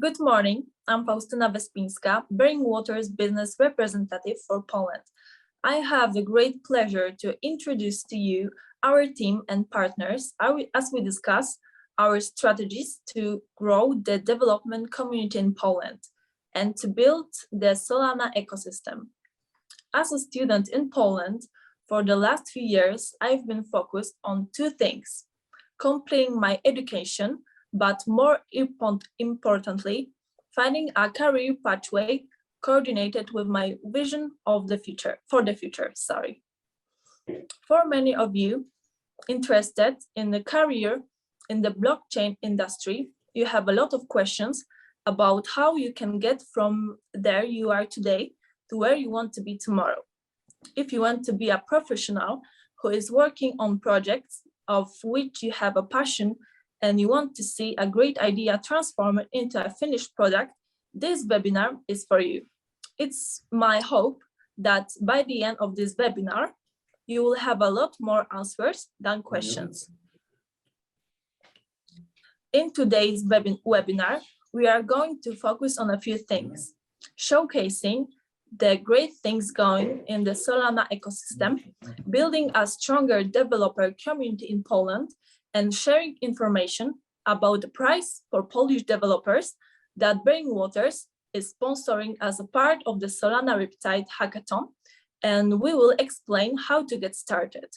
Good morning, I'm Faustyna, Bering Waters business representative for Poland. I have the great pleasure to introduce to you our team and partners as we discuss our strategies to grow the development community in Poland and to build the Solana ecosystem. As a student in Poland, for the last few years, I've been focused on two things: completing my education, but more importantly, finding a career pathway coordinated with my vision of the future, For many of you interested in the career in the blockchain industry, you have a lot of questions about how you can get from there you are today to where you want to be tomorrow. If you want to be a professional who is working on projects of which you have a passion and you want to see a great idea transformed into a finished product, this webinar is for you. It's my hope that by the end of this webinar, you will have a lot more answers than questions. In today's webinar, we are going to focus on a few things, showcasing the great things going in the Solana ecosystem, building a stronger developer community in Poland, and sharing information about the prize for Polish developers that Bering Waters is sponsoring as a part of the Solana Riptide Hackathon, and we will explain how to get started.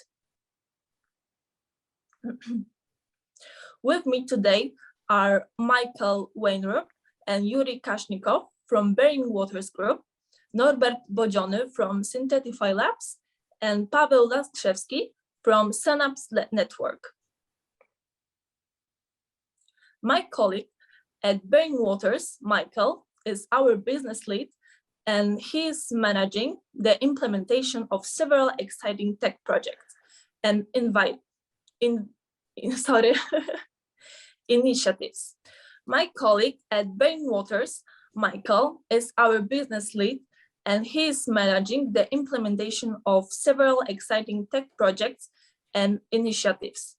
With me today are Michael Wainrup and Yuri from Bering Waters Group, Norbert from Synthetify Labs, and Pawel from Synapse network. My colleague at Bering Waters, Michael, is our business lead, and he is managing the implementation of several exciting tech projects and initiatives. My colleague at Bering Waters, Michael, is our business lead, and he is managing the implementation of several exciting tech projects and initiatives.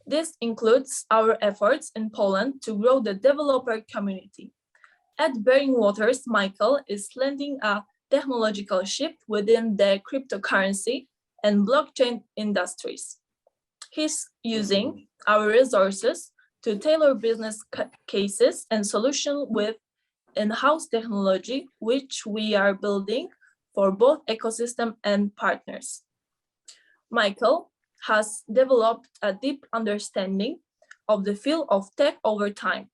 This includes our efforts in Poland to grow the developer community. At Bering Waters, Michael is leading a technological shift within the cryptocurrency and blockchain industries. He's using our resources to tailor business cases and solutions with in-house technology, which we are building for both ecosystem and partners. Michael has developed a deep understanding of the field of tech over time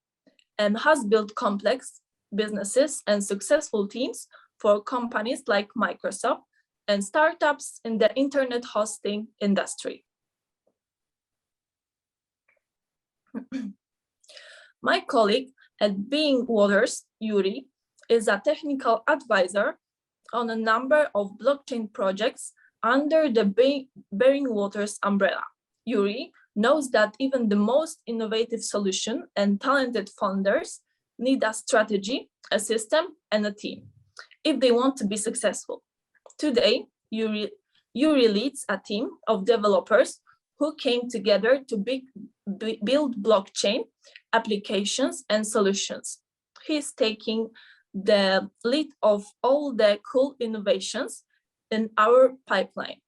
and has built complex businesses and successful teams for companies like Microsoft and startups in the internet hosting industry. My colleague at Bering Waters, Yuri, is a technical advisor on a number of blockchain projects under the Bering Waters umbrella. Yuri knows that even the most innovative solution and talented founders need a strategy, a system, and a team if they want to be successful. Today, Yuri leads a team of developers who came together to build blockchain applications and solutions. He's taking the lead of all the cool innovations in our pipeline.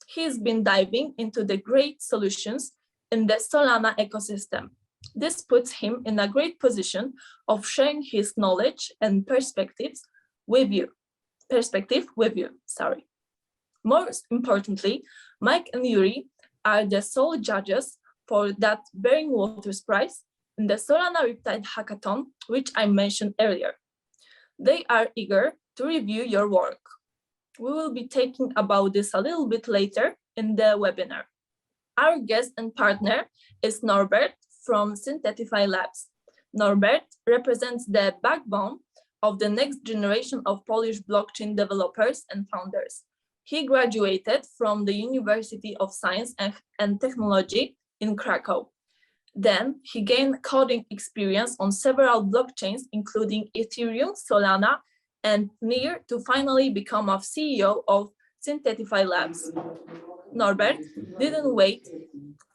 He's been diving into the great solutions in the Solana ecosystem. This puts him in a great position of sharing his knowledge and perspective with you. Most importantly, Mike and Yuri are the sole judges for that Bering Waters prize in the Solana Riptide Hackathon, which I mentioned earlier. They are eager to review your work. We will be talking about this a little bit later in the webinar. Our guest and partner is Norbert from Synthetify Labs. Norbert represents the backbone of the next generation of Polish blockchain developers and founders. He graduated from the University of Science and Technology in Krakow. Then he gained coding experience on several blockchains, including Ethereum, Solana, and Near, to finally become a CEO of Synthetify Labs. Norbert didn't wait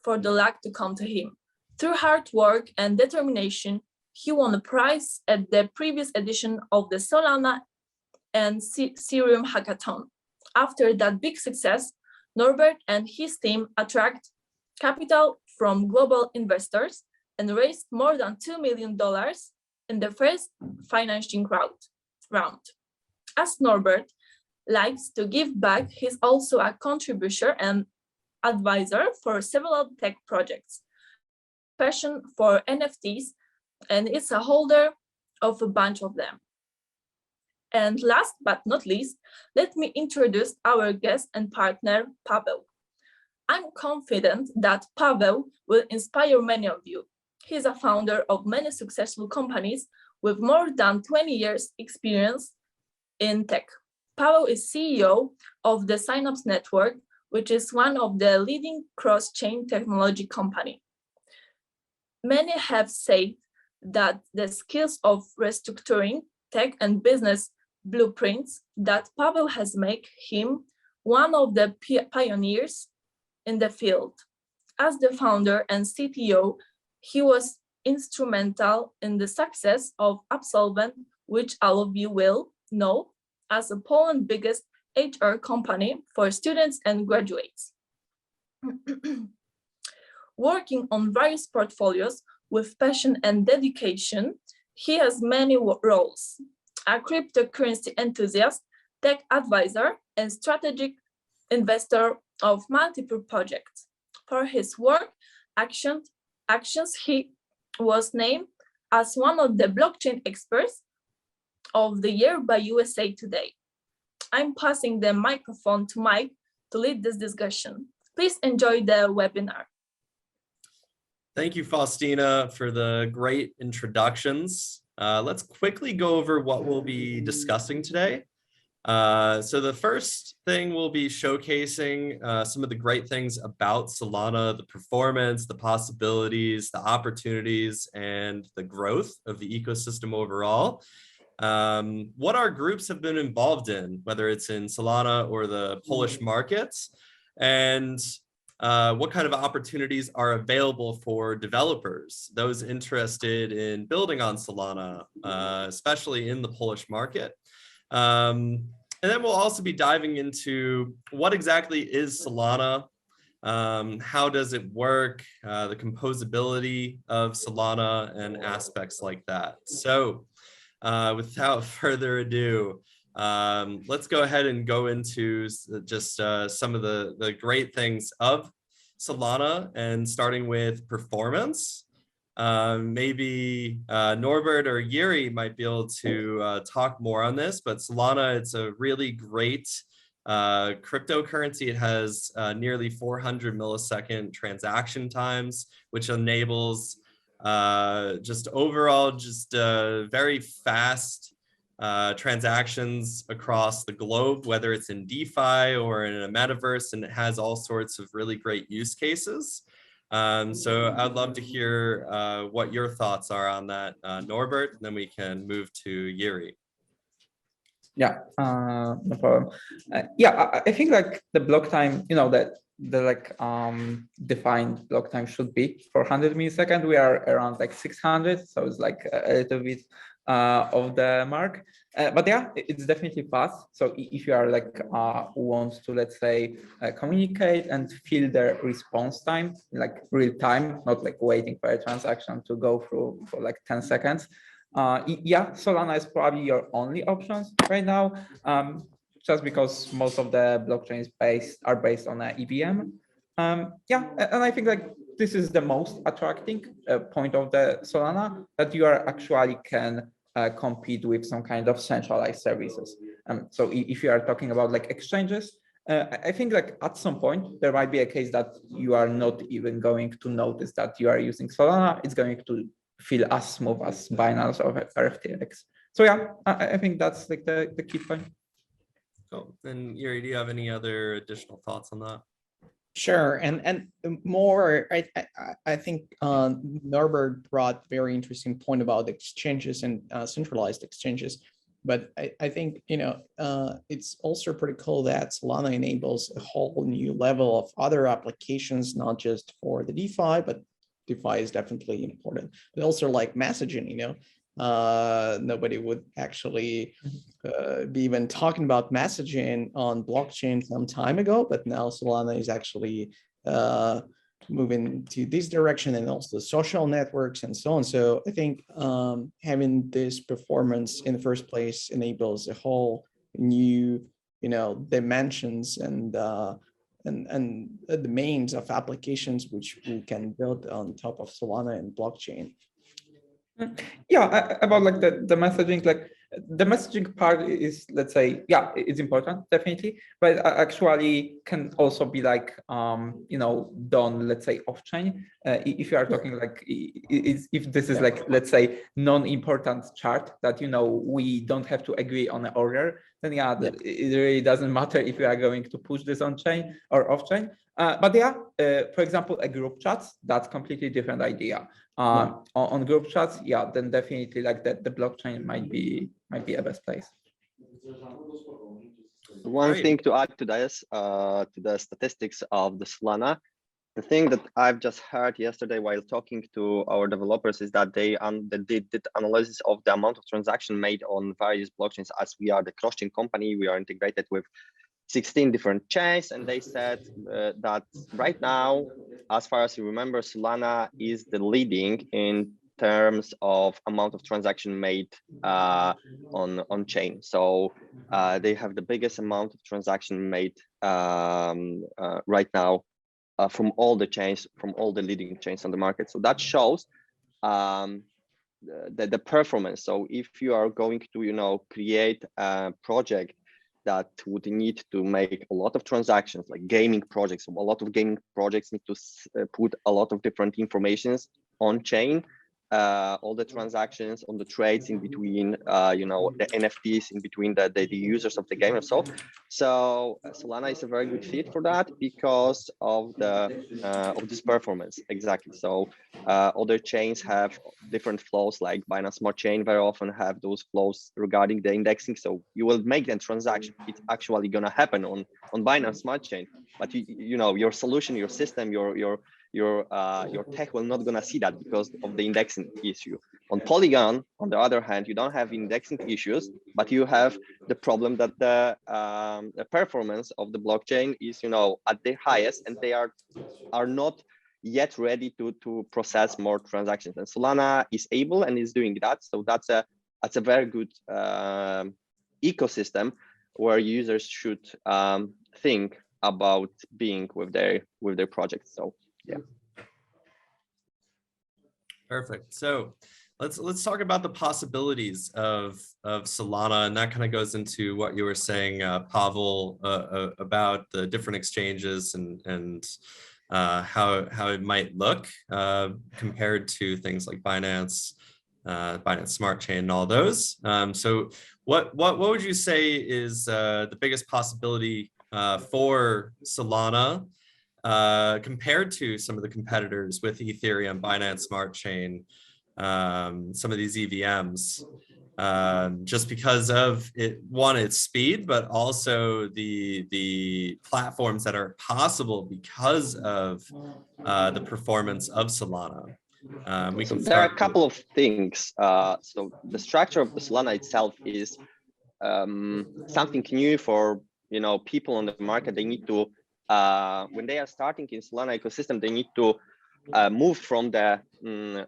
for the luck to come to him. Through hard work and determination, He won a prize at the previous edition of the Solana and Ethereum Hackathon. After that big success, Norbert and his team attract capital from global investors and raised more than $2 million in the first financing round. As Norbert likes to give back, he's also a contributor and advisor for several tech projects, passion for NFTs, and is a holder of a bunch of them. And last but not least, let me introduce our guest and partner, Pawel. I'm confident that Pawel will inspire many of you. He's a founder of many successful companies with more than 20 years experience in tech. Pawel is CEO of the Synapse network, which is one of the leading cross-chain technology company. Many have said that the skills of restructuring tech and business blueprints that Pawel has made him one of the pioneers in the field. As the founder and CTO, he was instrumental in the success of Absolvent, which all of you will know as the Poland's biggest HR company for students and graduates. Working on various portfolios with passion and dedication, he has many roles: a cryptocurrency enthusiast, tech advisor, and strategic investor of multiple projects. For his work actions, he was named as one of the blockchain experts of the year by USA Today. I'm passing the microphone to Mike to lead this discussion. Please enjoy the webinar. Thank you, Faustyna, for the great introductions. Let's quickly go over what we'll be discussing today. So the first thing we'll be showcasing some of the great things about Solana, the performance, the possibilities, the opportunities, and the growth of the ecosystem overall. What our groups have been involved in, whether it's in Solana or the Polish markets, and what kind of opportunities are available for developers, those interested in building on Solana, especially in the Polish market. And then we'll also be diving into what exactly is Solana, how does it work, the composability of Solana, and aspects like that. So without further ado, let's go ahead and go into just some of the great things of Solana, and starting with performance. Maybe Norbert or Yuri might be able to talk more on this, but Solana, it's a really great cryptocurrency. It has nearly 400 millisecond transaction times, which enables just overall very fast transactions across the globe, whether it's in DeFi or in a metaverse, and it has all sorts of really great use cases. So I'd love to hear what your thoughts are on that, Norbert, and then we can move to Yuri. Yeah, no problem. Yeah, I think like the block time, you know, that the defined block time should be 400 milliseconds. We are around like 600, so it's like a little bit of the mark. But yeah, it's definitely fast. So if you are like wants to, let's say, communicate and feel the response time, like real time, not like waiting for a transaction to go through for like 10 seconds. Yeah, Solana is probably your only options right now, just because most of the blockchains are based on EVM. Yeah, and I think like this is the most attracting point of the Solana, that you are actually can compete with some kind of centralized services. So if you are talking about like exchanges, I think like at some point there might be a case that you are not even going to notice that you are using Solana. It's going to feel as smooth as Binance or FTX. So yeah, I think that's like the key point. Cool. And Yuri, do you have any other additional thoughts on that? Sure, and more, I think Norbert brought very interesting point about exchanges and centralized exchanges, but I think, you know, it's also pretty cool that Solana enables a whole new level of other applications, not just for the DeFi, but DeFi is definitely important. But also like messaging, nobody would actually be even talking about messaging on blockchain some time ago, but now Solana is actually moving to this direction, and also social networks and so on. So I think having this performance in the first place enables a whole new, dimensions and domains of applications which we can build on top of Solana and blockchain. Yeah, about like the messaging, like the messaging part is, let's say, yeah, it's important, definitely, but actually can also be like, done, let's say, off chain. If you are talking like, if this is like, let's say, non-important chart that, we don't have to agree on an order, then yeah, it really doesn't matter if you are going to push this on chain or off chain. But yeah, for example, a group chats, that's completely different idea. On group chats, yeah, then definitely like that the blockchain might be a best place. One thing to add to this, to the statistics of the Solana, the thing that I've just heard yesterday while talking to our developers is that they did analysis of the amount of transaction made on various blockchains. As we are the cross-chain company, we are integrated with 16 different chains, and they said that right now, as far as you remember, Solana is the leading in terms of amount of transaction made on chain. So they have the biggest amount of transaction made right now from all the chains, from all the leading chains on the market. So that shows the performance. So if you are going to create a project that would need to make a lot of transactions, like gaming projects, a lot of gaming projects need to put a lot of different informations on chain, all the transactions on the trades in between, the NFTs in between the users of the game and so. So Solana is a very good fit for that because of this performance. Exactly. So other chains have different flows, like Binance Smart Chain very often have those flows regarding the indexing. So you will make the transaction. It's actually gonna happen on Binance Smart Chain, but your solution, your system, your tech will not gonna see that because of the indexing issue. On Polygon, on the other hand, you don't have indexing issues, but you have the problem that the performance of the blockchain is at the highest, and they are not yet ready to process more transactions. And Solana is able and is doing that. So that's a very good ecosystem where users should think about being with their projects. So yeah. Perfect. So let's talk about the possibilities of Solana, and that kind of goes into what you were saying, Pawel, about the different exchanges and how it might look compared to things like Binance Smart Chain and all those. So what would you say is the biggest possibility for Solana compared to some of the competitors with Ethereum, Binance Smart Chain, some of these EVMs, just because of its speed, but also the platforms that are possible because of the performance of Solana. There are a couple of things. So the structure of the Solana itself is something new for people on the market. They need to when they are starting in Solana ecosystem, they need to move from the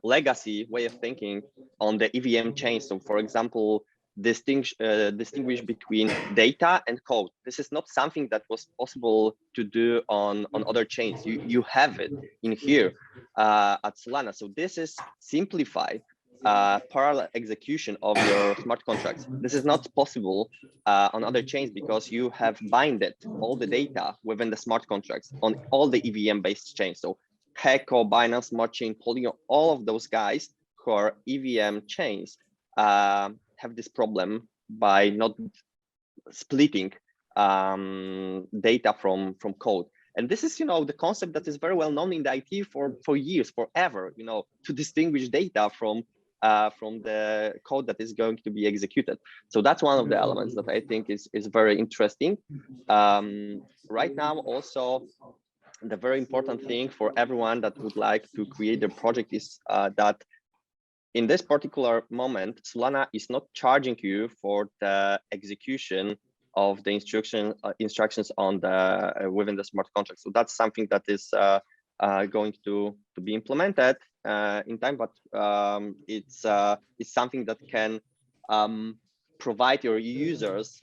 legacy way of thinking on the EVM chain. So for example, distinguish between data and code. This is not something that was possible to do on other chains. You have it in here at Solana. So this is simplified parallel execution of your smart contracts. This is not possible on other chains because you have binded all the data within the smart contracts on all the EVM based chains. So Heco, Binance Smart Chain, Polygon, all of those guys who are EVM chains have this problem by not splitting data from code. And this is, the concept that is very well known in the IT for years, forever, to distinguish data from the code that is going to be executed. So that's one of the elements that I think is very interesting. Right now, also, the very important thing for everyone that would like to create their project is that in this particular moment, Solana is not charging you for the execution of the instructions on the within the smart contract. So that's something that is going to be implemented in time, but it's something that can provide your users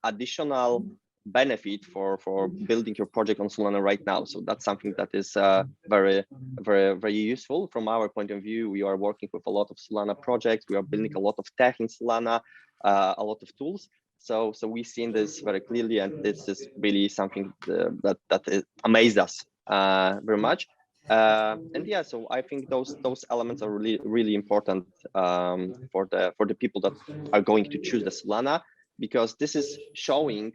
additional benefit for building your project on Solana right now. So that's something that is very useful from our point of view. We are working with a lot of Solana projects. We are building a lot of tech in Solana, a lot of tools. So we've seen this very clearly, and this is really something that amazed us very much. And yeah, so I think those elements are really important for the people that are going to choose the Solana, because this is showing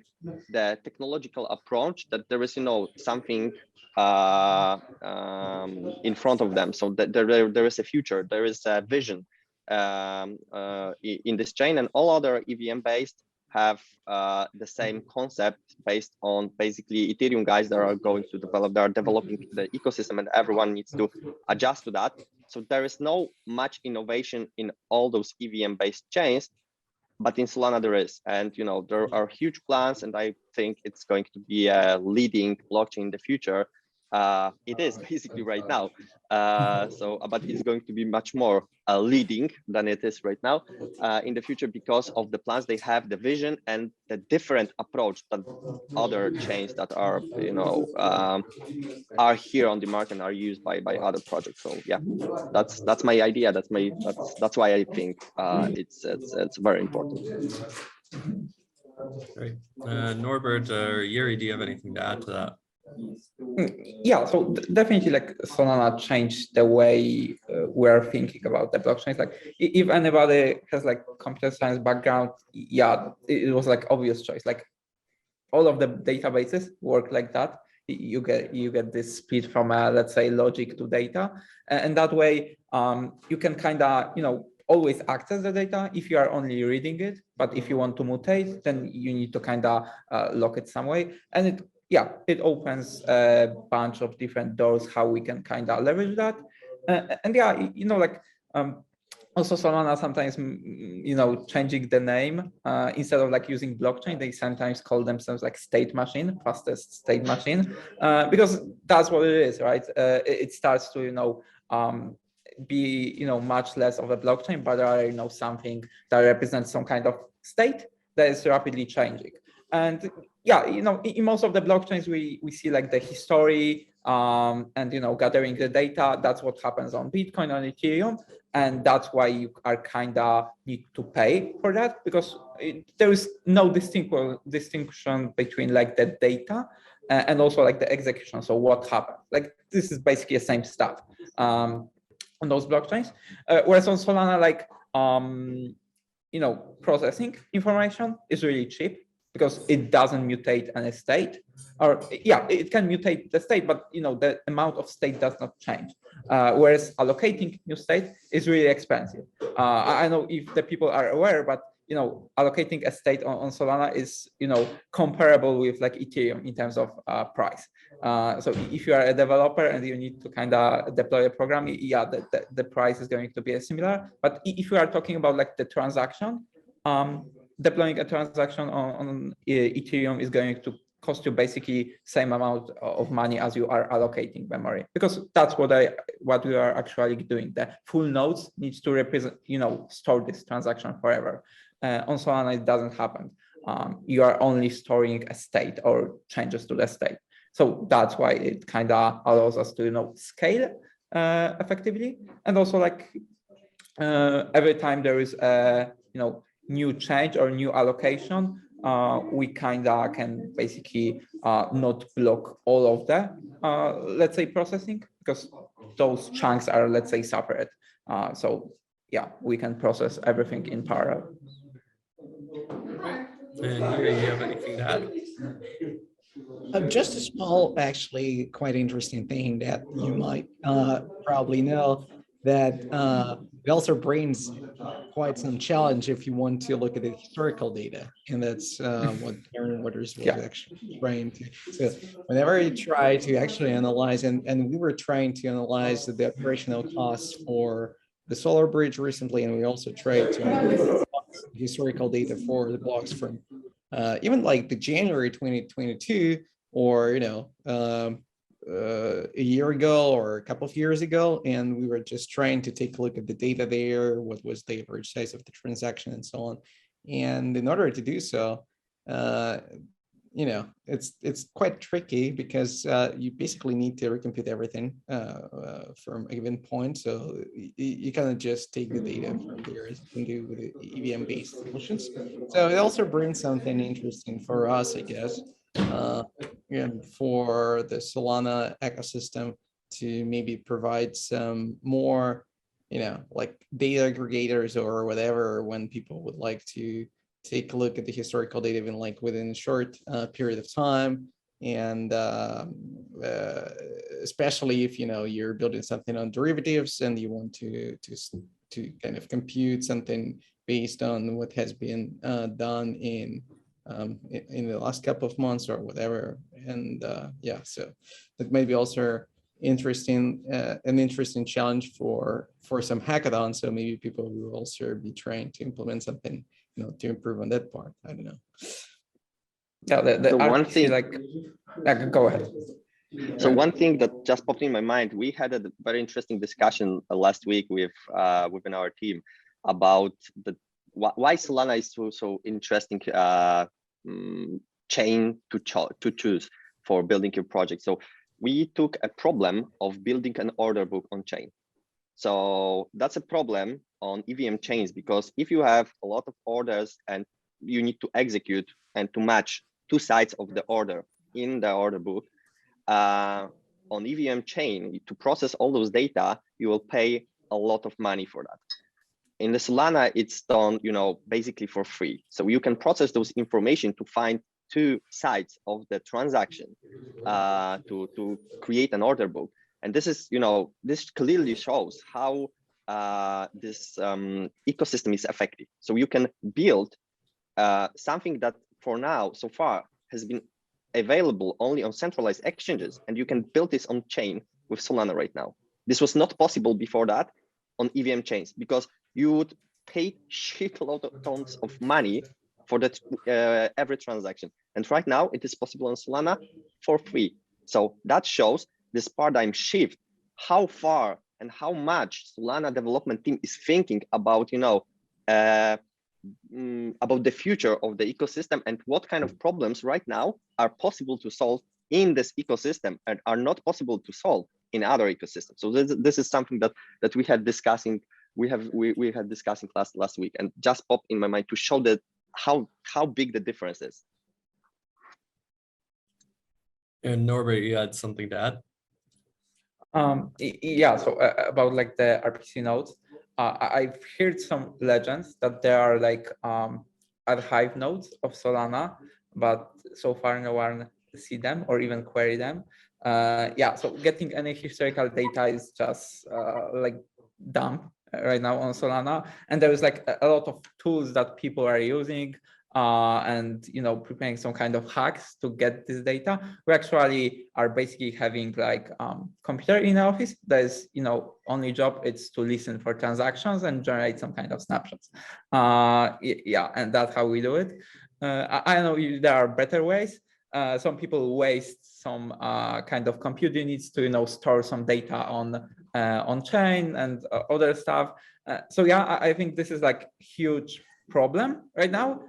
the technological approach that there is, something in front of them. So that there is a future, there is a vision in this chain, and all other EVM based have the same concept based on basically Ethereum guys that are going to develop, they are developing the ecosystem, and everyone needs to adjust to that. So there is no much innovation in all those EVM based chains, but in Solana there is, and there are huge plans, and I think it's going to be a leading blockchain in the future. It is basically right now, but it's going to be much more leading than it is right now in the future, because of the plans they have, the vision, and the different approach than other chains that are are here on the market and are used by other projects. So yeah, that's my idea. That's why I think it's very important. Great. Norbert or Yuri, do you have anything to add to that? Yeah, so definitely like Solana changed the way we're thinking about the blockchains. Like if anybody has like computer science background, yeah, it was like obvious choice. Like all of the databases work like that. You get this split from let's say logic to data, and that way you can kind of always access the data if you are only reading it. But if you want to mutate, then you need to kind of lock it some way, and it opens a bunch of different doors how we can kind of leverage that. And also Solana sometimes, changing the name instead of like using blockchain, they sometimes call themselves like state machine, fastest state machine, because that's what it is, right? It starts to, be, much less of a blockchain, but rather, something that represents some kind of state that is rapidly changing. And yeah, in most of the blockchains, we see like the history and, gathering the data. That's what happens on Bitcoin, on Ethereum. And that's why you are kind of need to pay for that, because there is no distinction between like the data and also like the execution. So what happens? Like this is basically the same stuff on those blockchains. Whereas on Solana, like, processing information is really cheap, because it doesn't mutate any state, or it can mutate the state, but the amount of state does not change. Whereas allocating new state is really expensive. I know if the people are aware, but allocating a state on Solana is comparable with like Ethereum in terms of price. So if you are a developer and you need to kind of deploy a program, the price is going to be similar. But if you are talking about like the transaction, deploying a transaction on Ethereum is going to cost you basically same amount of money as you are allocating memory, because that's what we are actually doing. The full nodes needs to represent, store this transaction forever. On Solana, it doesn't happen. You are only storing a state or changes to the state. So that's why it kind of allows us to, scale effectively. And also like every time there is a, new change or new allocation, we kind of can basically not block all of the, let's say, processing, because those chunks are, let's say, separate. So yeah, we can process everything in parallel. And Yuri, do you have anything to add? Just a small, actually quite interesting thing that you might probably know, that it also brings quite some challenge if you want to look at the historical data, and that's what Bering Waters was actually trying to. So whenever you try to actually analyze, and we were trying to analyze the operational costs for the solar bridge recently, and we also tried to analyze historical data for the blocks from even like the January 2022, or a year ago or a couple of years ago, and we were just trying to take a look at the data there, what was the average size of the transaction and so on. And in order to do so, it's quite tricky because you basically need to recompute everything from a given point. So you kind of just take the data from there, as you can do with the EVM-based solutions. So it also brings something interesting for us, I guess, and for the Solana ecosystem to maybe provide some more, like data aggregators or whatever, when people would like to take a look at the historical data, even like within a short period of time. And especially if, you're building something on derivatives and you want to kind of compute something based on what has been done in the last couple of months or whatever. And yeah, so that may be also interesting, an interesting challenge for some hackathons. So maybe people will also be trying to implement something, to improve on that part. I don't know. Yeah, the one RPC, thing, go ahead. So one thing that just popped in my mind, we had a very interesting discussion last week with within our team about why Solana is so interesting chain to choose for building your project. So we took a problem of building an order book on chain. So that's a problem on EVM chains, because if you have a lot of orders and you need to execute and to match two sides of the order in the order book, on EVM chain, to process all those data, you will pay a lot of money for that. In the Solana, it's done, basically for free. So you can process those information to find two sides of the transaction to create an order book. And this is, this clearly shows how this ecosystem is effective. So you can build something that for now, so far, has been available only on centralized exchanges, and you can build this on chain with Solana right now. This was not possible before that on EVM chains, because you would pay shitload of tons of money for that every transaction. And right now it is possible on Solana for free. So that shows this paradigm shift, how far and how much Solana development team is thinking about, about the future of the ecosystem and what kind of problems right now are possible to solve in this ecosystem and are not possible to solve in other ecosystems. So this is something that we had discussing. We had discussing last week, and just popped in my mind to show that how big the difference is. And Norbert, you had something to add? Yeah, so about like the RPC nodes, I've heard some legends that there are like archive nodes of Solana, but so far no one see them or even query them. Yeah, so getting any historical data is just like dumb right now on Solana, and there is like a lot of tools that people are using and preparing some kind of hacks to get this data. We actually are basically having like computer in the office that is only job it's to listen for transactions and generate some kind of snapshots. Yeah, and that's how we do it. I know there are better ways. Some people waste some kind of compute units to store some data on chain and other stuff. So yeah, I think this is like huge problem right now,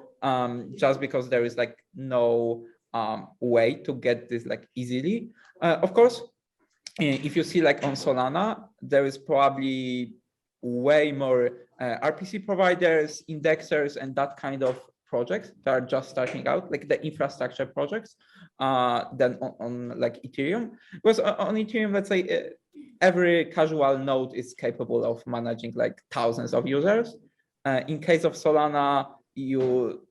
just because there is like no way to get this like easily. Of course, if you see like on Solana, there is probably way more RPC providers, indexers, and that kind of projects that are just starting out, like the infrastructure projects, than on like Ethereum. Because on Ethereum, let's say every casual node is capable of managing like thousands of users. In case of Solana, you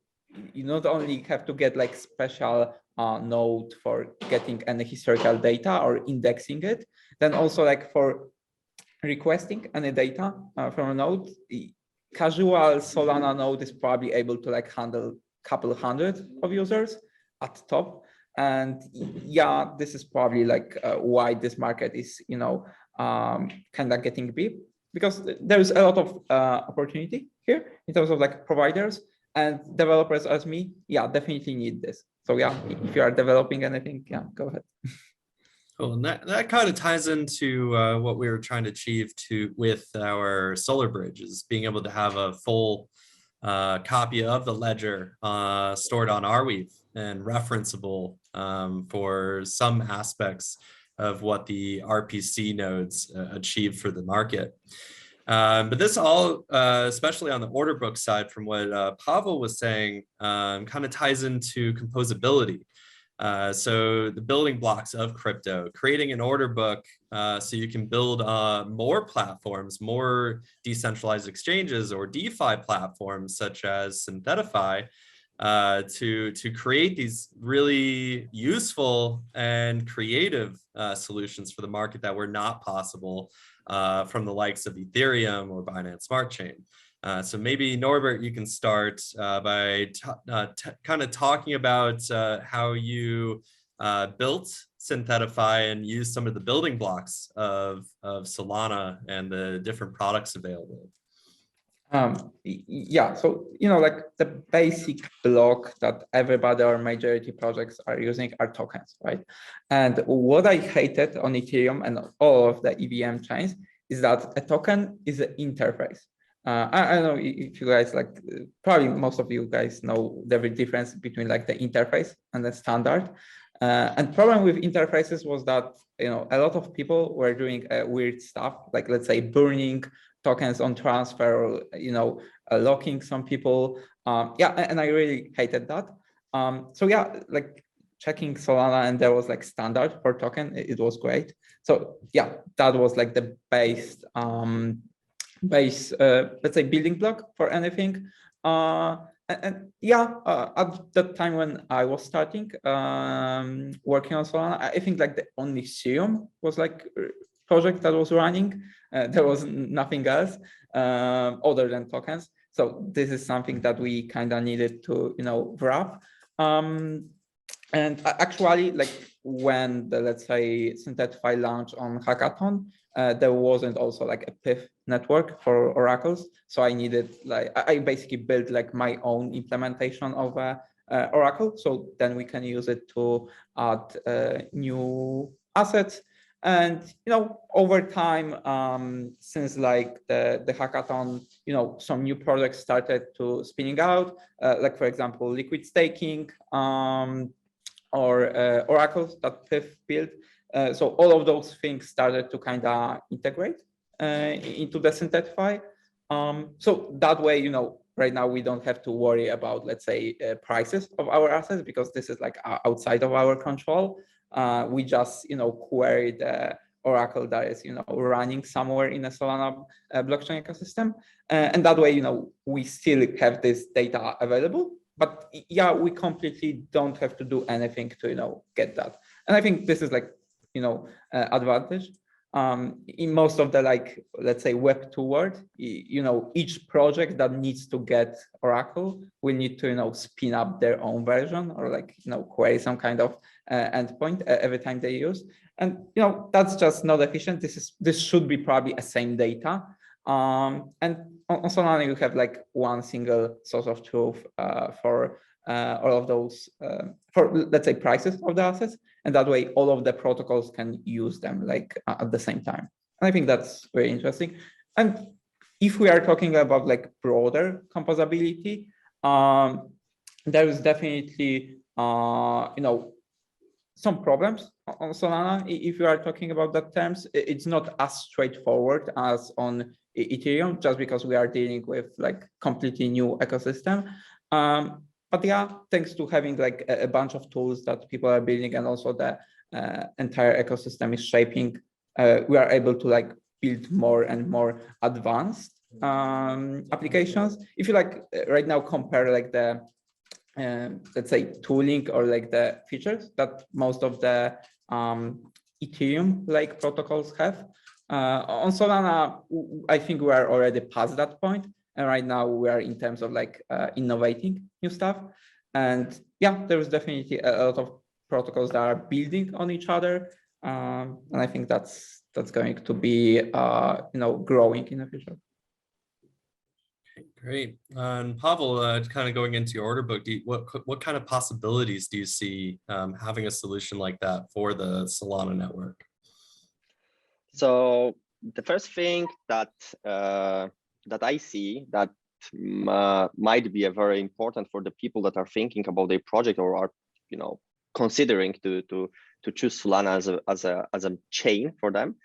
not only have to get like special node for getting any historical data or indexing it, then also like for requesting any data from a node, casual Solana node is probably able to like handle a couple hundred of users at top. And yeah, this is probably like why this market is, kind of getting big, because there's a lot of opportunity here in terms of like providers, and developers as me, yeah, definitely need this. So yeah, if you are developing anything, yeah, go ahead. Cool. And that kind of ties into what we were trying to achieve with our Solar Bridge, is being able to have a full copy of the ledger stored on Arweave and referenceable for some aspects of what the RPC nodes achieve for the market. But this all, especially on the order book side, from what Pawel was saying, kind of ties into composability. So the building blocks of crypto, creating an order book so you can build more platforms, more decentralized exchanges or DeFi platforms such as Synthetify, to create these really useful and creative solutions for the market that were not possible from the likes of Ethereum or Binance Smart Chain. So maybe Norbert, you can start by kind of talking about how you built Synthetify and used some of the building blocks of Solana and the different products available. Yeah, so like the basic block that everybody or majority projects are using are tokens, right? And what I hated on Ethereum and all of the EVM chains is that a token is an interface. I don't know if you guys probably most of you guys know the difference between like the interface and the standard. And problem with interfaces was that a lot of people were doing weird stuff, like let's say burning tokens on transfer, or locking some people. Yeah, and I really hated that. So yeah, like checking Solana, and there was like standard for token. It was great. So yeah, that was like the base let's say building block for anything. And yeah, at the time when I was starting working on Solana, I think like the only Ethereum was like project that was running. There was nothing else other than tokens. So this is something that we kind of needed to wrap. And actually, like when the, let's say, Synthetify launched on Hackathon, there wasn't also like a PIF network for oracles. So I needed I basically built like my own implementation of Oracle. So then we can use it to add new assets. And over time, since like the hackathon, some new projects started to spinning out, like for example, liquid staking, or oracles that PIF built. So all of those things started to kind of integrate into the Synthetify. So that way, right now we don't have to worry about, let's say, prices of our assets, because this is like outside of our control. We just, query the oracle that is, running somewhere in a Solana blockchain ecosystem. And that way, we still have this data available. But yeah, we completely don't have to do anything to, get that. And I think this is like, advantage. In most of the let's say Web2 world, each project that needs to get Oracle will need to, spin up their own version or query some kind of endpoint every time they use. And, that's just not efficient. This should be probably a same data. And on Solana, you have like one single source of truth for all of those, for let's say prices of the assets. And that way, all of the protocols can use them at the same time. And I think that's very interesting. And if we are talking about broader composability, there is definitely, some problems on Solana. If you are talking about that terms, it's not as straightforward as on Ethereum, just because we are dealing with completely new ecosystem. But yeah, thanks to having a bunch of tools that people are building, and also the entire ecosystem is shaping, we are able to build more and more advanced applications. If you right now compare the let's say tooling or the features that most of the Ethereum protocols have, On Solana, I think we are already past that point, and right now we are in terms of like innovating new stuff. And yeah, there's definitely a lot of protocols that are building on each other, and I think that's going to be growing in the future. Great. And Pawel, kind of going into your order book, what kind of possibilities do you see having a solution like that for the Solana network? So the first thing that that I see that might be a very important for the people that are thinking about their project or are considering to choose Solana as a chain for them.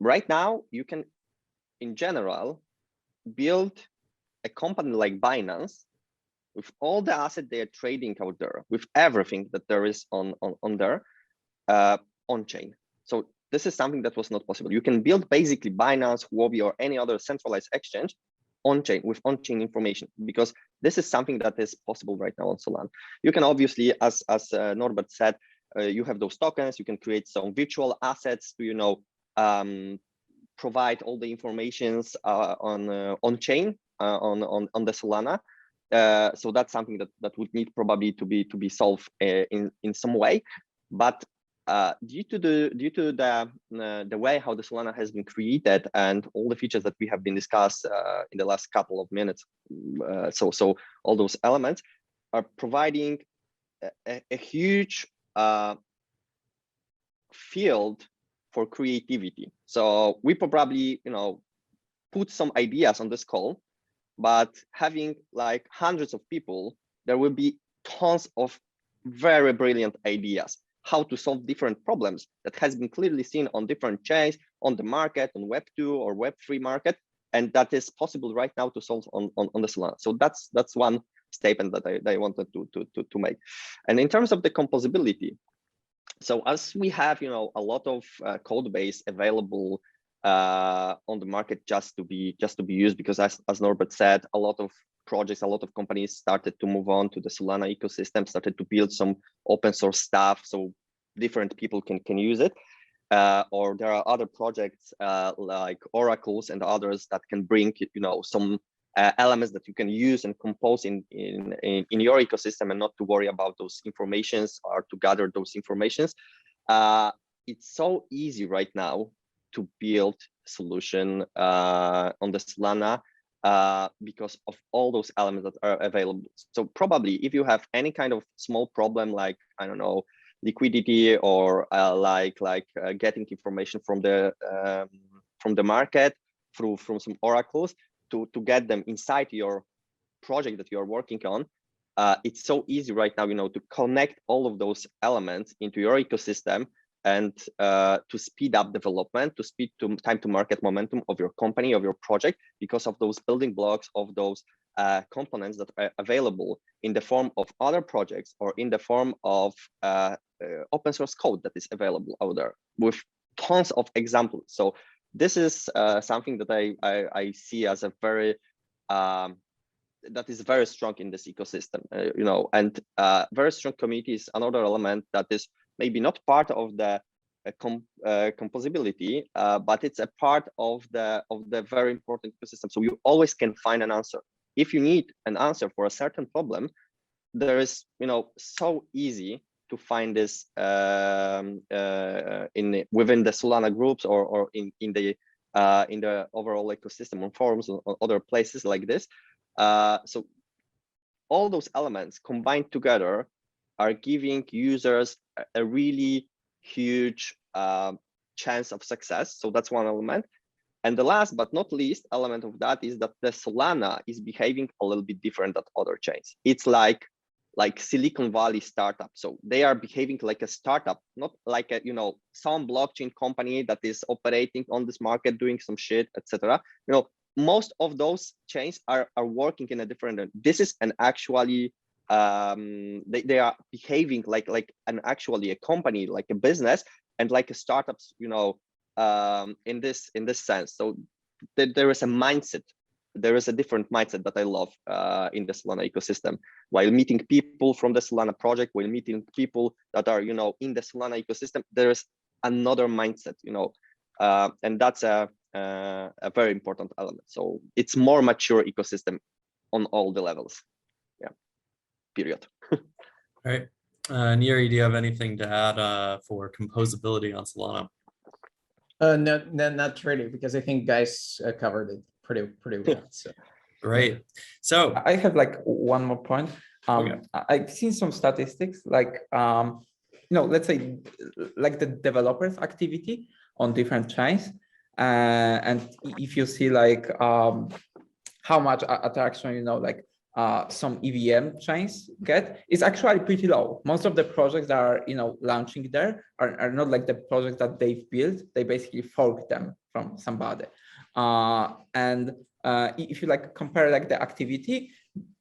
Right now, you can, in general, build a company like Binance with all the assets they are trading out there, with everything that there is on there, on chain. So this is something that was not possible. You can build basically Binance, Huobi, or any other centralized exchange on chain with on chain information, because this is something that is possible right now on Solana. You can obviously, as Norbert said, you have those tokens. You can create some virtual assets to provide all the informations on chain on the Solana. So that's something that would need probably to be solved in some way. But due to the way how the Solana has been created and all the features that we have been discussed in the last couple of minutes, so all those elements are providing a huge field for creativity. So we probably put some ideas on this call, but having like hundreds of people, there will be tons of very brilliant ideas how to solve different problems that has been clearly seen on different chains, on the market, on Web2 or Web3 market, and that is possible right now to solve on the Solana. So that's one statement that I wanted to make. And in terms of the composability, so as we have a lot of code base available on the market just to be used, because as Norbert said, a lot of projects, a lot of companies started to move on to the Solana ecosystem, started to build some open source stuff so different people can use it. Or there are other projects like oracles and others that can bring some elements that you can use and compose in your ecosystem, and not to worry about those informations or to gather those informations. It's so easy right now to build solution on the Solana because of all those elements that are available. So probably if you have any kind of small problem, like, I don't know, liquidity or getting information from the market from some oracles to get them inside your project that you're working on, it's so easy right now, to connect all of those elements into your ecosystem and to speed up development, to speed to time to market momentum of your company, of your project, because of those building blocks, of those components that are available in the form of other projects or in the form of open source code that is available out there with tons of examples. So this is something that I see as a very that is very strong in this ecosystem, and very strong community is another element that is maybe not part of the composability, but it's a part of the very important ecosystem. So you always can find an answer. If you need an answer for a certain problem, there is so easy to find this within the Solana groups or in the overall ecosystem on forums or other places like this. So all those elements combined together are giving users a really huge chance of success. So that's one element. And the last but not least element of that is that the Solana is behaving a little bit different than other chains. It's like Silicon Valley startup. So they are behaving like a startup, not like a some blockchain company that is operating on this market, doing some shit, etc. Most of those chains are working in a different. This is an actually they are behaving like actually a company, like a business, and like a startups. In this sense. So there is a mindset. There is a different mindset that I love in the Solana ecosystem. While meeting people from the Solana project, while meeting people that are in the Solana ecosystem, there is another mindset. And that's a very important element. So it's more mature ecosystem on all the levels. Yeah, period. All right. And Yuri, do you have anything to add for composability on Solana? No, not really, because I think guys covered it pretty well. So Great. So I have like one more point. Okay. I've seen some statistics like, let's say like the developers activity on different chains. And if you see like how much attraction, like some EVM chains get, is actually pretty low. Most of the projects that are, launching there are not like the projects that they've built. They basically fork them from somebody. And if you like compare like the activity,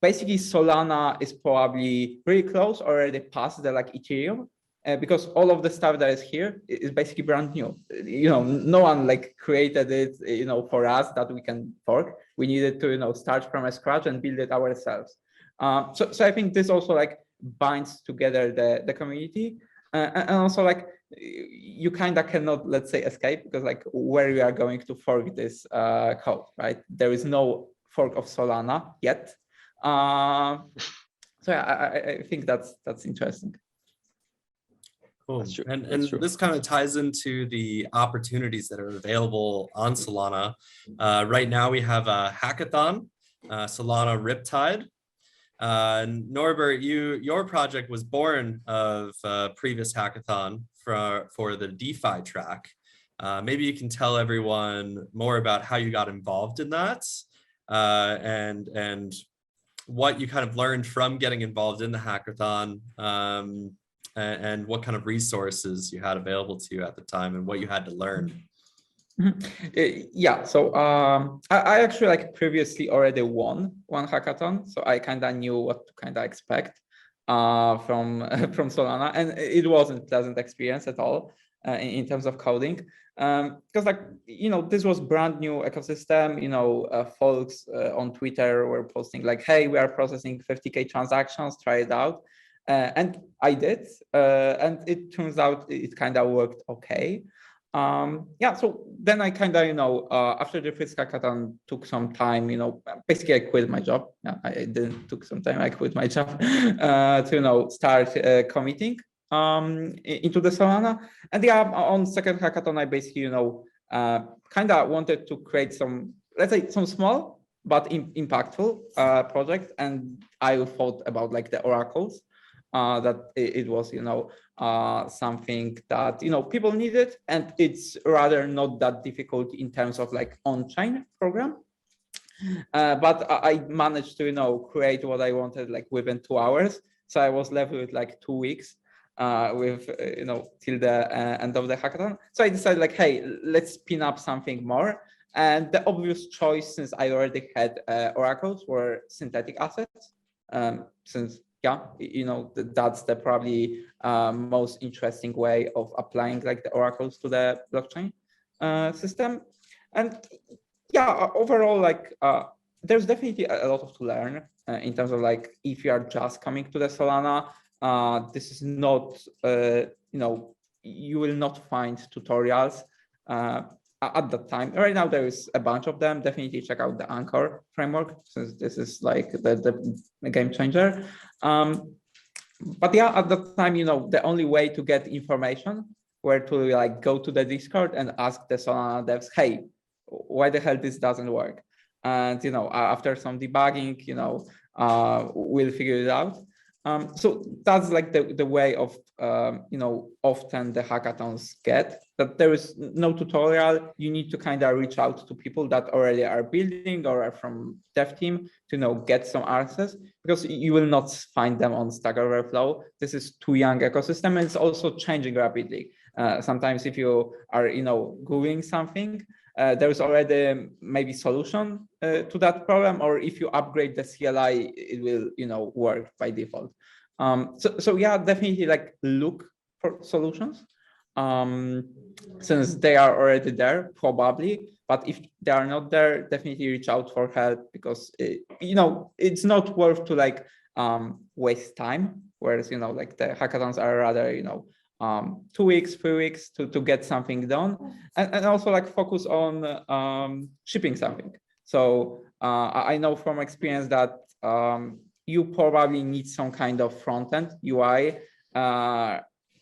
basically Solana is probably pretty close, already past the like Ethereum, because all of the stuff that is here is basically brand new. No one like created it, for us that we can fork. We needed to, start from scratch and build it ourselves. So I think this also like binds together the community, and also like you kind of cannot, let's say, escape, because like where we are going to fork this code, right? There is no fork of Solana yet. So yeah, I think that's interesting. Cool. That's true. And That's true. this kind of ties into the opportunities that are available on Solana. Right now we have a hackathon, Solana Riptide. Norbert, your project was born of a previous hackathon for the DeFi track. Maybe you can tell everyone more about how you got involved in that, and what you kind of learned from getting involved in the hackathon, and what kind of resources you had available to you at the time, and what you had to learn. Yeah, so I actually like previously already won one hackathon, so I kind of knew what to kind of expect from Solana, and it wasn't a pleasant experience at all in terms of coding, because like this was brand new ecosystem. Folks on Twitter were posting like, hey, we are processing 50K transactions, try it out. And I did, and it turns out it kind of worked okay. Yeah, so then I kind of, after the first hackathon, took some time, basically I quit my job. Yeah, I didn't took some time, I quit my job to, start committing into the Solana. And yeah, on second hackathon, I basically, kind of wanted to create some, let's say, some small but impactful project. And I thought about like the oracles. That it was, something that, people needed, and it's rather not that difficult in terms of like on-chain program. But I managed to, create what I wanted like within 2 hours. So I was left with like 2 weeks with, till the end of the hackathon. So I decided like, hey, let's spin up something more. And the obvious choice, since I already had oracles, were synthetic assets, since yeah, that's the probably most interesting way of applying like the oracles to the blockchain system. And yeah, overall, like there's definitely a lot to learn in terms of like, if you are just coming to the Solana, this is not, you will not find tutorials at that time. Right now, there is a bunch of them. Definitely check out the Anchor framework, since this is like the game changer. But yeah, at that time, the only way to get information were to like go to the Discord and ask the Solana devs, hey, why the hell this doesn't work? And after some debugging, we'll figure it out. So that's like the way of often the hackathons get, that there is no tutorial. You need to kind of reach out to people that already are building or are from dev team to get some access, because you will not find them on Stack Overflow. This is too young ecosystem, and it's also changing rapidly. Sometimes if you are Googling something, there is already maybe solution to that problem, or if you upgrade the CLI, it will work by default. So yeah, definitely like look for solutions, since they are already there probably. But if they are not there, definitely reach out for help, because it's not worth to like waste time. Whereas like the hackathons are rather 2 weeks, 3 weeks to get something done, and also like focus on shipping something. So I know from experience that you probably need some kind of front-end UI.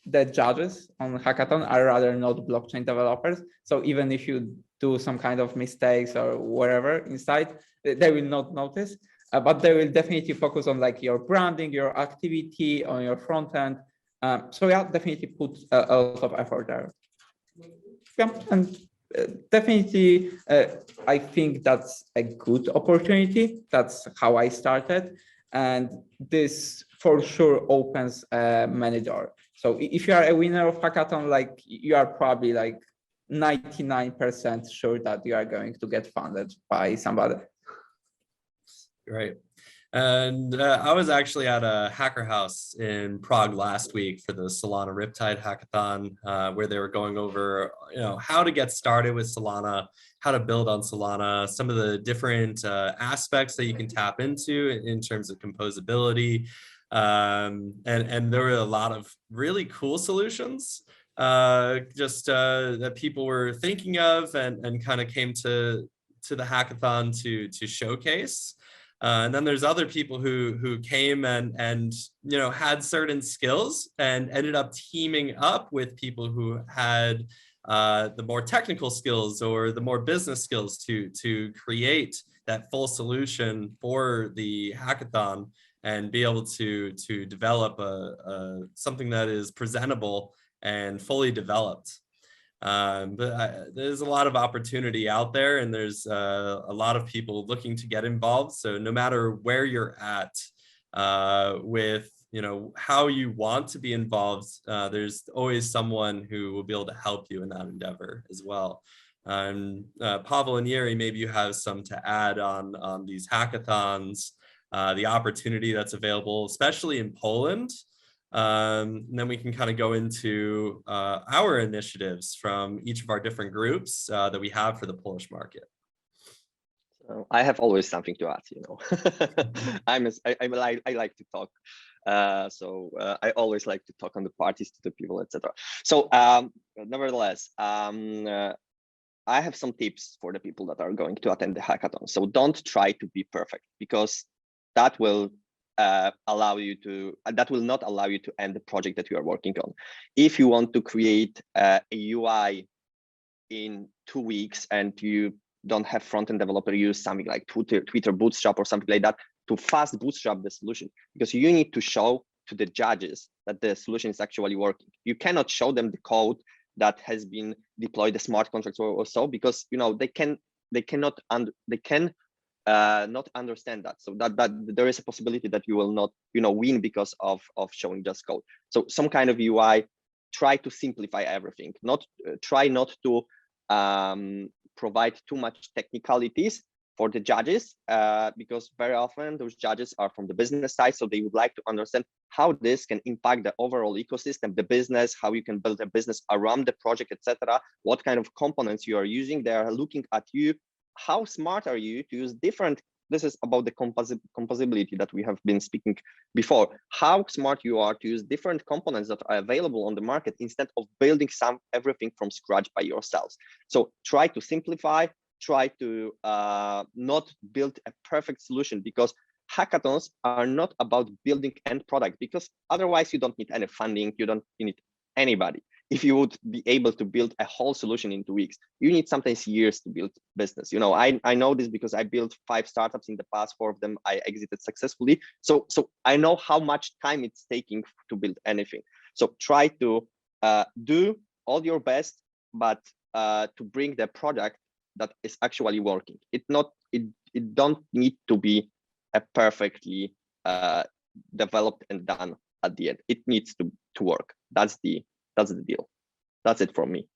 The judges on hackathon are rather not blockchain developers. So even if you do some kind of mistakes or whatever inside, they will not notice, but they will definitely focus on like your branding, your activity on your front end. So yeah, definitely put a lot of effort there. Yeah, and definitely, I think that's a good opportunity. That's how I started. And this for sure opens many doors. So if you are a winner of hackathon, like you are probably like 99% sure that you are going to get funded by somebody. Great. And I was actually at a hacker house in Prague last week for the Solana Riptide Hackathon, where they were going over, how to get started with Solana, how to build on Solana, some of the different aspects that you can tap into in terms of composability. And there were a lot of really cool solutions that people were thinking of and kind of came to the hackathon to showcase. And then there's other people who came and had certain skills and ended up teaming up with people who had the more technical skills or the more business skills to create that full solution for the hackathon and be able to develop something that is presentable and fully developed. But there's a lot of opportunity out there, and there's a lot of people looking to get involved. So no matter where you're at with how you want to be involved, there's always someone who will be able to help you in that endeavor as well. Pawel and Yuri, maybe you have some to add on these hackathons, the opportunity that's available, especially in Poland. And then we can kind of go into our initiatives from each of our different groups that we have for the Polish market. So I have always something to add, I like to talk. So I always like to talk on the parties to the people, etc. So nevertheless, I have some tips for the people that are going to attend the hackathon. So don't try to be perfect, because that will not allow you to end the project that you are working on. If you want to create a UI in 2 weeks and you don't have front-end developer, use something like Twitter Bootstrap or something like that to fast bootstrap the solution, because you need to show to the judges that the solution is actually working. You cannot show them the code that has been deployed, the smart contracts or so, because they cannot not understand that. So that there is a possibility that you will not win because of showing just code. So some kind of UI, try to simplify everything. Try not to provide too much technicalities for the judges, because very often those judges are from the business side, so they would like to understand how this can impact the overall ecosystem, the business, how you can build a business around the project, etc. What kind of components you are using. They are looking at you. How smart are you to use different? This is about the composability that we have been speaking before. How smart you are to use different components that are available on the market instead of building everything from scratch by yourselves. So try to simplify. Try to not build a perfect solution, because hackathons are not about building end product, because otherwise you don't need any funding. You don't need anybody. If you would be able to build a whole solution in 2 weeks, you need sometimes years to build business. I know this because I built 5 startups in the past. 4 of them I exited successfully. So I know how much time it's taking to build anything. So try to do all your best, but to bring the product that is actually working. It don't need to be a perfectly developed and done at the end. It needs to work. That's the deal. That's it from me.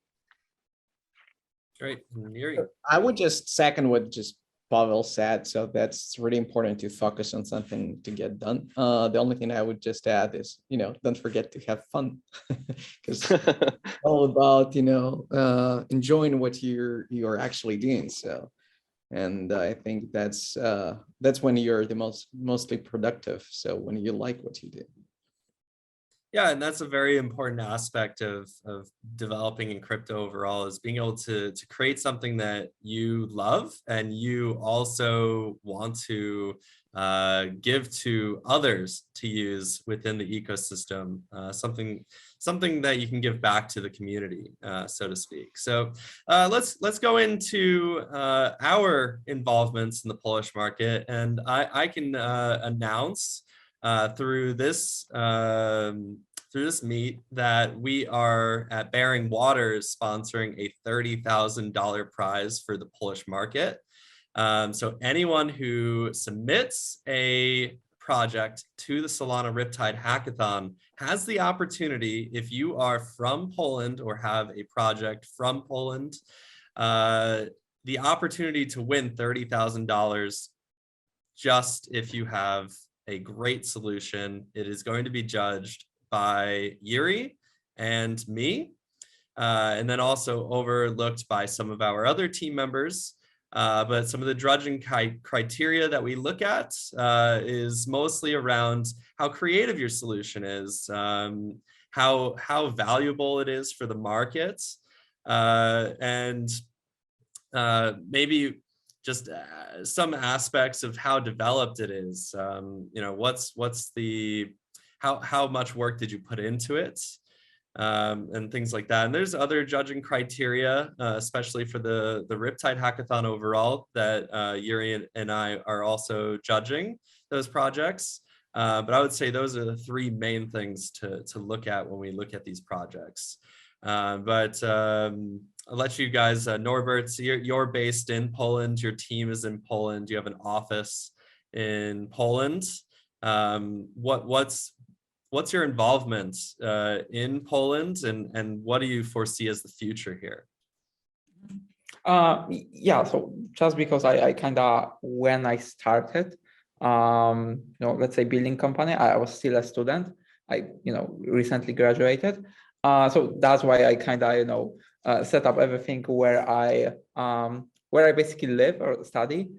Great. Yuri. I would just second what just Pawel said. So that's really important to focus on something to get done. The only thing I would just add is, don't forget to have fun, because it's all about, enjoying what you're actually doing. So, and I think that's when you're the mostly productive. So when you like what you do. Yeah, and that's a very important aspect of developing in crypto overall, is being able to create something that you love and you also want to give to others to use within the ecosystem, something that you can give back to the community, so to speak. So let's go into our involvements in the Polish market, and I can announce through this meet that we are at Bering Waters sponsoring a $30,000 prize for the Polish market. So anyone who submits a project to the Solana Riptide Hackathon has the opportunity, if you are from Poland or have a project from Poland, the opportunity to win $30,000 just if you have a great solution. It is going to be judged by Yuri and me, and then also overlooked by some of our other team members. But some of the judging criteria that we look at is mostly around how creative your solution is, how valuable it is for the market, and maybe just some aspects of how developed it is. What's the how much work did you put into it, and things like that. And there's other judging criteria, especially for the Riptide Hackathon overall, that Yuri and I are also judging those projects. But I would say those are the three main things to look at when we look at these projects. I'll let you guys, Norbert, so you're based in Poland, your team is in Poland, you have an office in Poland. What's your involvement in Poland, and what do you foresee as the future here? Yeah, so just because I kind of, when I started, let's say building company, I was still a student. I, recently graduated. So that's why I kind of, set up everything where I basically live or study.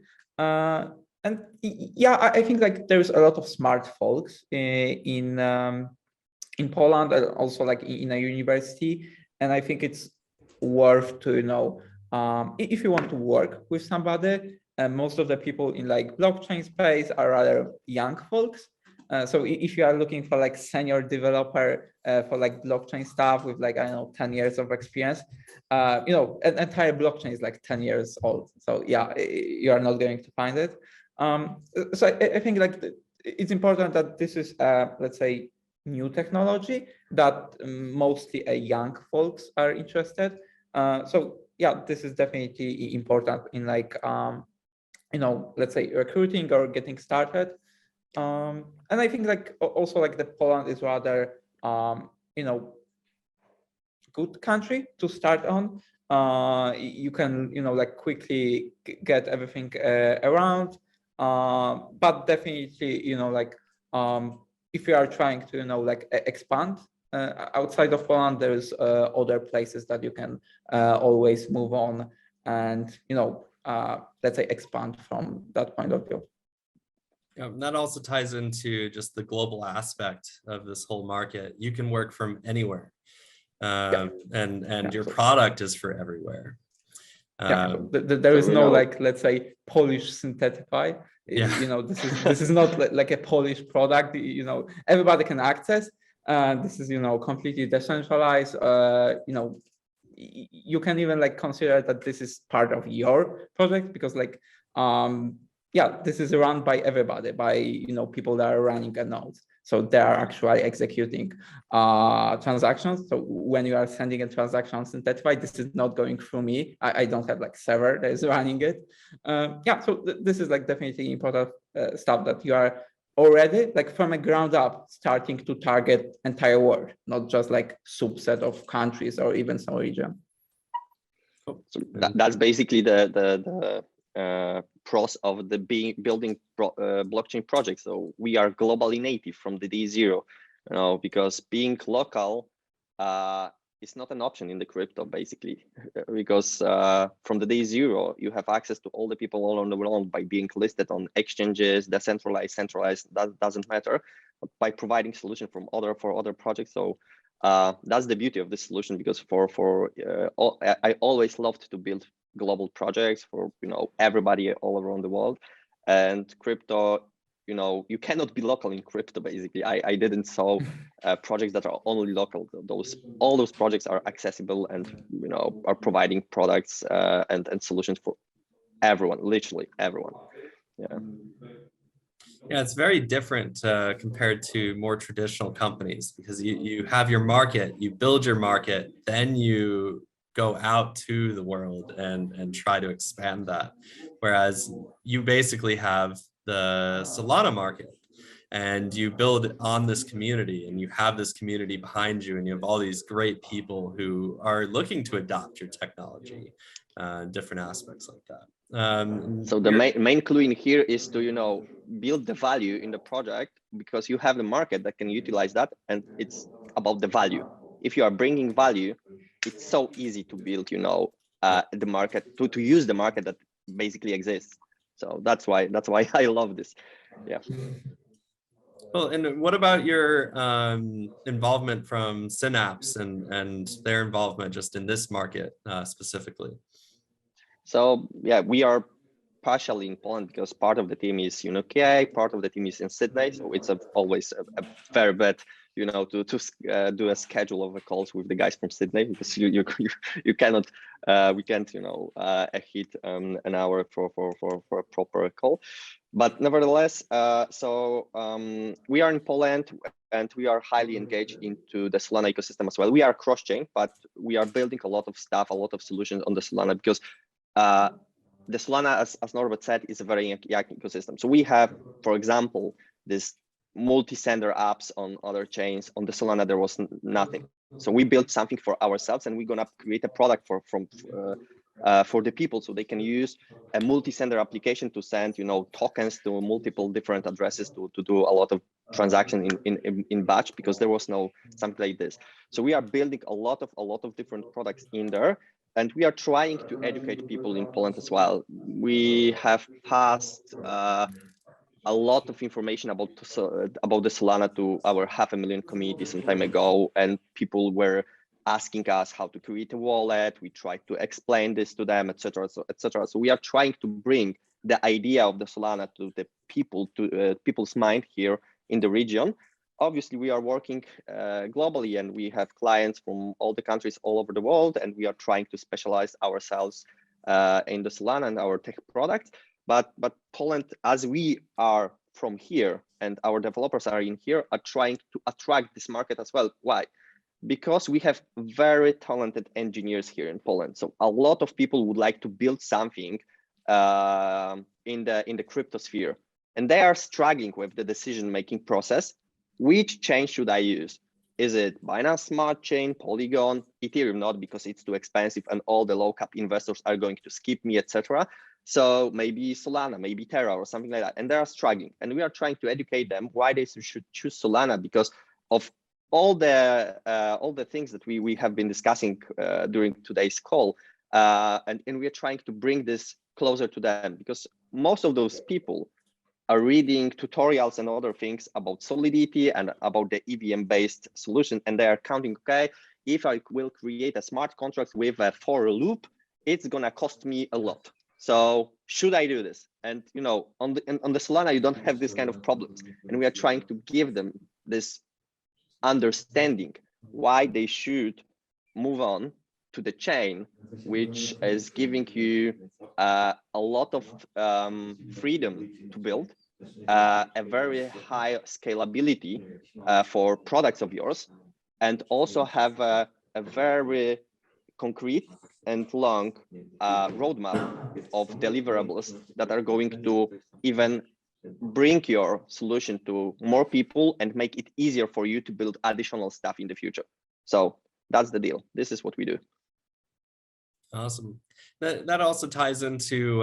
And yeah, I think like there's a lot of smart folks in Poland, and also like in a university. And I think it's worth to, if you want to work with somebody, and most of the people in like blockchain space are rather young folks. So if you are looking for like senior developer for like blockchain stuff with like, I don't know, 10 years of experience, an entire blockchain is like 10 years old. So yeah, you are not going to find it. So I think like it's important that this is, let's say, new technology that mostly young folks are interested. So yeah, this is definitely important in like, let's say recruiting or getting started. And I think like also like the Poland is rather, good country to start on. You can, like quickly get everything around. But definitely, if you are trying to, like expand outside of Poland, there's other places that you can always move on and, let's say expand from that point of view. Yeah, and that also ties into just the global aspect of this whole market. You can work from anywhere, and your product is for everywhere. There is no like, let's say, Polish Synthetify. Yeah. This is not like a Polish product. Everybody can access. This is completely decentralized. You can even like consider that this is part of your project, because like this is run by everybody, by people that are running a node. So they are actually executing transactions. So when you are sending a transaction on Synthetify, this is not going through me. I don't have like server that is running it. So this is like definitely important stuff that you are already like from a ground up starting to target entire world, not just like subset of countries or even some region. So that's basically the pros of the building blockchain project. So we are globally native from the day zero, because being local it's not an option in the crypto, basically, because from the day zero, you have access to all the people all around the world by being listed on exchanges, decentralized, centralized, that doesn't matter, but by providing solution for other projects. So that's the beauty of this solution, because I always loved to build global projects for everybody all around the world, and crypto. You cannot be local in crypto, basically. I didn't saw projects that are only local. All those projects are accessible and are providing products and solutions for everyone, literally everyone. Yeah. Yeah, it's very different compared to more traditional companies, because you have your market, you build your market, then you go out to the world and try to expand that. Whereas you basically have the Solana market, and you build on this community, and you have this community behind you, and you have all these great people who are looking to adopt your technology, different aspects like that. So the main clue in here is to build the value in the project, because you have the market that can utilize that, and it's about the value. If you are bringing value, it's so easy to build the market, to use the market that basically exists. So that's why I love this. Yeah. Well, and what about your involvement from Synapse and their involvement just in this market specifically? So yeah, we are partially in Poland because part of the team is in UK, part of the team is in Sydney. So it's always a very bad, to do a schedule of the calls with the guys from Sydney, because you cannot we can't hit an hour for a proper call. But nevertheless, we are in Poland, and we are highly engaged into the Solana ecosystem as well. We are cross-chain, but we are building a lot of stuff, a lot of solutions on the Solana, because the Solana, as Norbert said, is a very young ecosystem. So we have, for example, this multi-sender apps on other chains. On the Solana, there was nothing. So we built something for ourselves, and we're gonna create a product for the people, so they can use a multi-sender application to send tokens to multiple different addresses to do a lot of transaction in batch, because there was no something like this. So we are building a lot of different products in there, and we are trying to educate people in Poland as well. We have passed a lot of information about the Solana to our 500,000 community some time ago, and people were asking us how to create a wallet. We tried to explain this to them, etc. So we are trying to bring the idea of the Solana to the people, to people's mind here in the region. Obviously, we are working globally, and we have clients from all the countries all over the world, and we are trying to specialize ourselves in the Solana and our tech products. But Poland, as we are from here and our developers are in here, are trying to attract this market as well. Why? Because we have very talented engineers here in Poland. So a lot of people would like to build something in the crypto sphere, and they are struggling with the decision-making process. Which chain should I use? Is it Binance Smart Chain, Polygon, Ethereum? Not, because it's too expensive and all the low cap investors are going to skip me, etc. So maybe Solana, maybe Terra or something like that. And they are struggling. And we are trying to educate them why they should choose Solana, because of all the things that we have been discussing during today's call. And we are trying to bring this closer to them, because most of those people are reading tutorials and other things about Solidity and about the EVM-based solution, and they are counting, okay, if I will create a smart contract with a for loop, it's gonna cost me a lot. So should I do this? And on the Solana, you don't have this kind of problems, and we are trying to give them this understanding why they should move on to the chain, which is giving you a lot of freedom to build, a very high scalability for products of yours, and also have a very concrete and long roadmap of deliverables that are going to even bring your solution to more people and make it easier for you to build additional stuff in the future. So that's the deal. This is what we do. Awesome. That also ties into,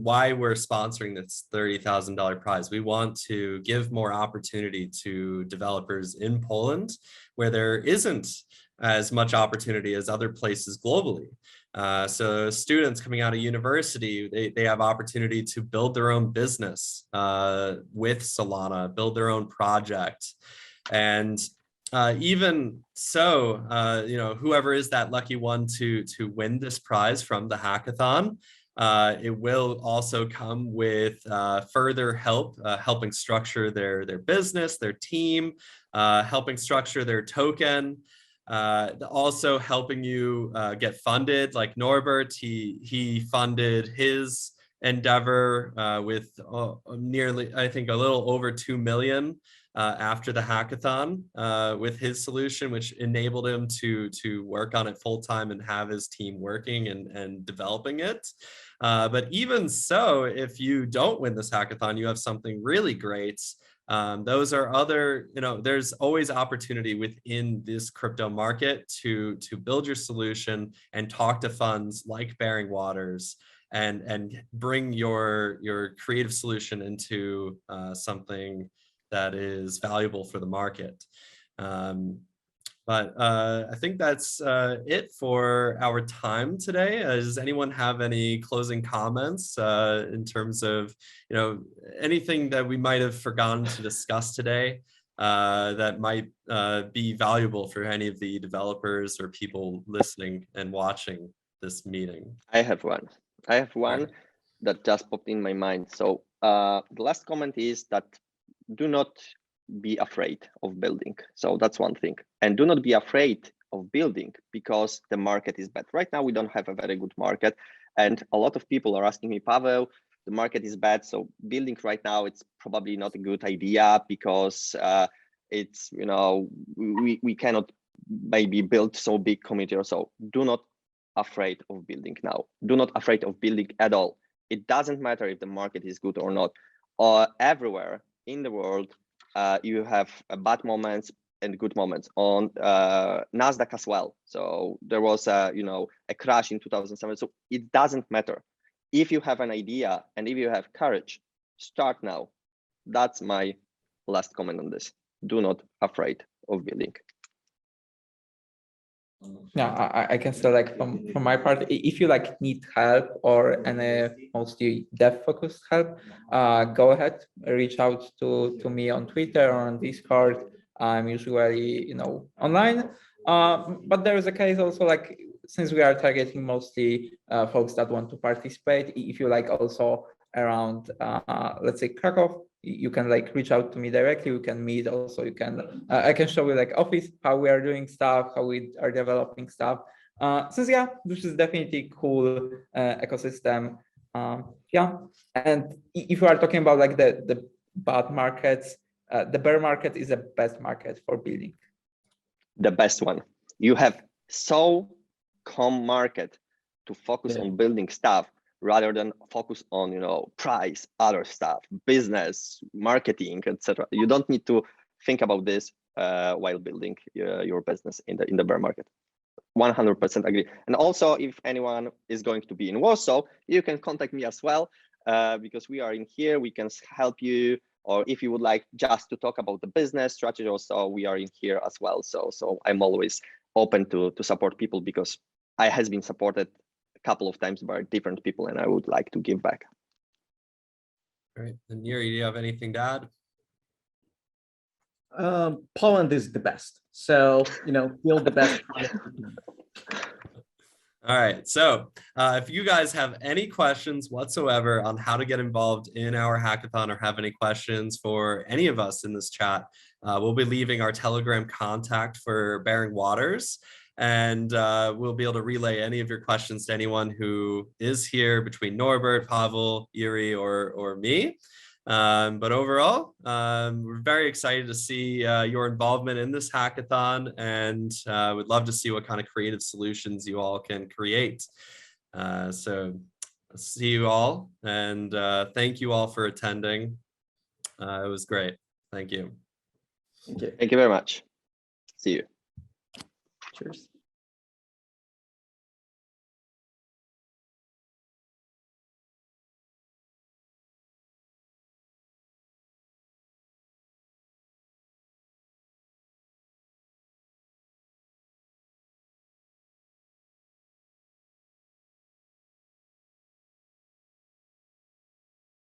why we're sponsoring this $30,000 prize. We want to give more opportunity to developers in Poland where there isn't as much opportunity as other places globally. So students coming out of university, they have opportunity to build their own business with Solana, build their own project. And even so, whoever is that lucky one to win this prize from the hackathon, it will also come with further help, helping structure their business, their team, helping structure their token, also helping you get funded. Like Norbert, he funded his endeavor with nearly, I think, a little over 2 million after the hackathon with his solution, which enabled him to work on it full time and have his team working and developing it. But even so, if you don't win this hackathon, you have something really great. Those are other, there's always opportunity within this crypto market to build your solution and talk to funds like Bering Waters and bring your creative solution into something that is valuable for the market. But I think that's it for our time today. Does anyone have any closing comments in terms of, anything that we might have forgotten to discuss today that might be valuable for any of the developers or people listening and watching this meeting? I have one that just popped in my mind. So the last comment is that do not be afraid of building. So that's one thing. And do not be afraid of building because the market is bad. Right now, we don't have a very good market. And a lot of people are asking me, Pawel, the market is bad. So building right now, it's probably not a good idea because it's, we cannot maybe build so big community or so. Do not afraid of building now. Do not afraid of building at all. It doesn't matter if the market is good or not. Everywhere in the world, you have bad moments and good moments. On Nasdaq as well. So there was a crash in 2007. So it doesn't matter. If you have an idea and if you have courage, start now. That's my last comment on this. Do not afraid of building. Yeah, I can say from my part, if you need help or any mostly dev focused help, go ahead, reach out to me on Twitter or on Discord. I'm usually online, but there is a case also since we are targeting mostly folks that want to participate. If you also around let's say Krakow, you can reach out to me directly. We can meet also. You can I can show you office, how we are doing stuff, how we are developing stuff. Since this is definitely cool ecosystem. Yeah, and if you are talking about the bad markets, the bear market is the best market for building. The best one. You have so calm market to focus on building stuff rather than focus on price, other stuff, business, marketing, etc. You don't need to think about this while building your business in the bear market. 100% agree. And also, if anyone is going to be in Warsaw, you can contact me as well because we are in here. We can help you. Or if you would like just to talk about the business strategy, also we are in here as well. So I'm always open to support people because I has been supported a couple of times by different people, and I would like to give back. Great. And Yuri, do you have anything to add? Poland is the best. So, build the best. All right. So if you guys have any questions whatsoever on how to get involved in our hackathon or have any questions for any of us in this chat, we'll be leaving our Telegram contact for Bering Waters. And we'll be able to relay any of your questions to anyone who is here between Norbert, Pawel, Yuri, or me. But overall, we're very excited to see your involvement in this hackathon, and would love to see what kind of creative solutions you all can create. So see you all, and thank you all for attending. It was great. Thank you. Thank you very much. See you. Cheers.